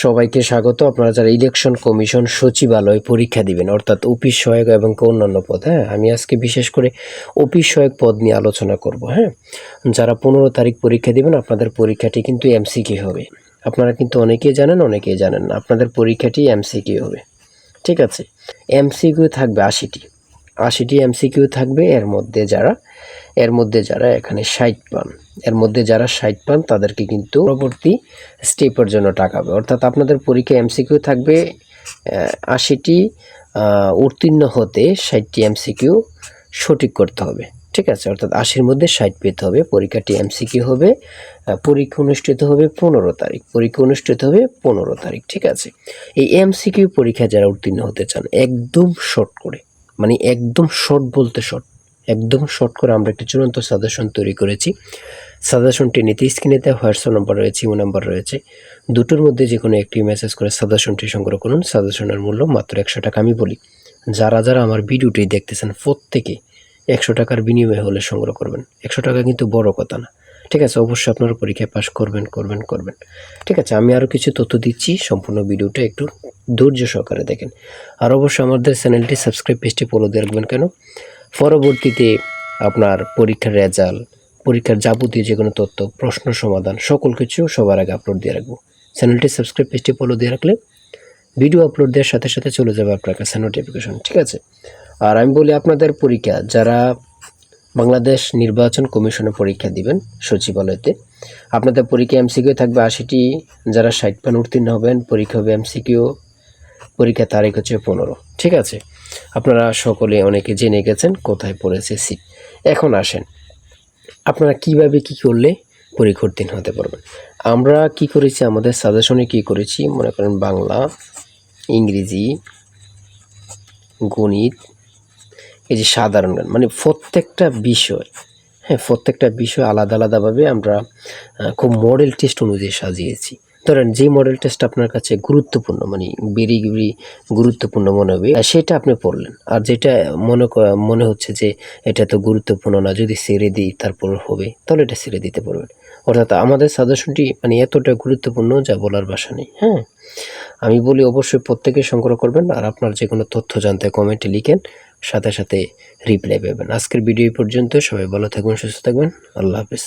সবাইকে স্বাগত। আপনারা যারা ইলেকশন কমিশন সচিবালয় পরীক্ষা দিবেন, অর্থাৎ অফিস সহায়ক এবং অন্যান্য পদ, আমি আজকে বিশেষ করে অফিস সহায়ক পদ নিয়ে আলোচনা করব। যারা 15 তারিখ পরীক্ষা দিবেন, আপনাদের পরীক্ষাটি কিন্তু এমসিকিউ হবে। আপনারা কিন্তু অনেকেই জানেন, অনেকেই জানেন না, আপনাদের পরীক্ষাটি এমসিকিউ হবে। ঠিক আছে, এমসিকিউ থাকবে 80টি এমসিকিউ থাকবে। এর মধ্যে যারা এখানে 60 পান, যারা 60 পান তাদেরকে কিন্তু পরবর্তী স্টেপের জন্য টাকা হবে। অর্থাৎ আপনাদের পরীক্ষা এমসিকিউ থাকবে 80টি, উত্তীর্ণ হতে 60টি এমসিকিউ সঠিক করতে হবে। ঠিক আছে, অর্থাৎ 80-র মধ্যে 60 পেতে হবে। পরীক্ষাটি এমসিকিউ হবে। পরীক্ষা অনুষ্ঠিত হবে 15 তারিখ। ঠিক আছে, এই এমসিকিউ পরীক্ষা যারা উত্তীর্ণ হতে চান, একদম শর্ট করে, মানে একদম শর্ট বলতে শর্ট, একদম শর্ট করে আমরা একটি চূড়ান্ত সাজেশন তৈরি করেছি। সাজেশনটি নিতে স্ক্রিনে দেওয়া হোয়াটসঅ্যাপ নাম্বার রয়েছে, ইমো নাম্বার রয়েছে, দুটোর মধ্যে যে কোনো একটি মেসেজ করে সাজেশনটি সংগ্রহ করুন। সাজেশনের মূল্য মাত্র 100 টাকা। আমি বলি, যারা আমার ভিডিওটি দেখতেছেন প্রত্যেকে 100 টাকার বিনিময়ে হলে সংগ্রহ করবেন। 100 টাকা কিন্তু বড় কথা না। ঠিক আছে, অবশ্যই আপনারা পরীক্ষায় পাস করবেন। ঠিক আছে, আমি আরও কিছু তথ্য দিচ্ছি, সম্পূর্ণ ভিডিওটা একটু ধৈর্য সহকারে দেখেন। আর অবশ্যই আমাদের চ্যানেলটি সাবস্ক্রাইব, পেজটি ফলো দিয়ে রাখবেন। কেন, পরবর্তীতে আপনার পরীক্ষার রেজাল্ট, পরীক্ষার যাবতীয় যে কোনো তথ্য, প্রশ্ন সমাধান, সকল কিছু সবার আগে আপলোড দিয়ে রাখবো। চ্যানেলটি সাবস্ক্রাইব, পেজটি ফলো দিয়ে রাখলে ভিডিও আপলোড দেওয়ার সাথে সাথে চলে যাবে আপনার কাছে নোটিফিকেশন। ঠিক আছে, আর আমি বলি, আপনাদের পরীক্ষা যারা বাংলাদেশ নির্বাচন কমিশনে পরীক্ষা দিবেন সচিবালয়তে, আপনাদের পরীক্ষা এমসিকিউ থাকবে 80টি। যারা 60 পান উত্তীর্ণ হবেন, পরীক্ষা হবে এমসিকিউ। পরীক্ষা তারিখ হচ্ছে 15। ঠিক আছে, আপনারা সকলে অনেকে জেনে গেছেন কোথায় পড়েছে সিট। এখন আসেন, আপনারা কিভাবে কি করলে পরীক্ষা উত্তীর্ণ হতে পারবেন। আমরা কি করেছি, আমাদের সাজেশনে কি করেছি, মনে করেন বাংলা, ইংরেজি, গণিত, এই যে সাধারণ জ্ঞান, মানে প্রত্যেকটা বিষয় আলাদা আলাদাভাবে আমরা খুব মডেল টেস্ট অনুযায়ী সাজিয়েছি। ধরেন যে মডেল টেস্ট আপনার কাছে গুরুত্বপূর্ণ, মানে ভেরি গুরুত্বপূর্ণ মনে হবে, সেটা আপনি পড়লেন। আর যেটা মনে হচ্ছে যে এটা তো গুরুত্বপূর্ণ না, যদি ছেড়ে দিই তারপর হবে, তাহলে এটা ছেড়ে দিতে পারবেন। অর্থাৎ আমাদের সাজেশনটি মানে এতটা গুরুত্বপূর্ণ যা বলার ভাষা নেই। আমি বলি, অবশ্যই প্রত্যেকে সংগ্রহ করবেন। আর আপনার যে কোনো তথ্য জানতে কমেন্টে লিখেন, সাথে সাথে রিপ্লাই পাবেন। আজকের ভিডিও পর্যন্ত। সবাই ভালো থাকবেন, সুস্থ থাকবেন। আল্লাহ হাফেজ।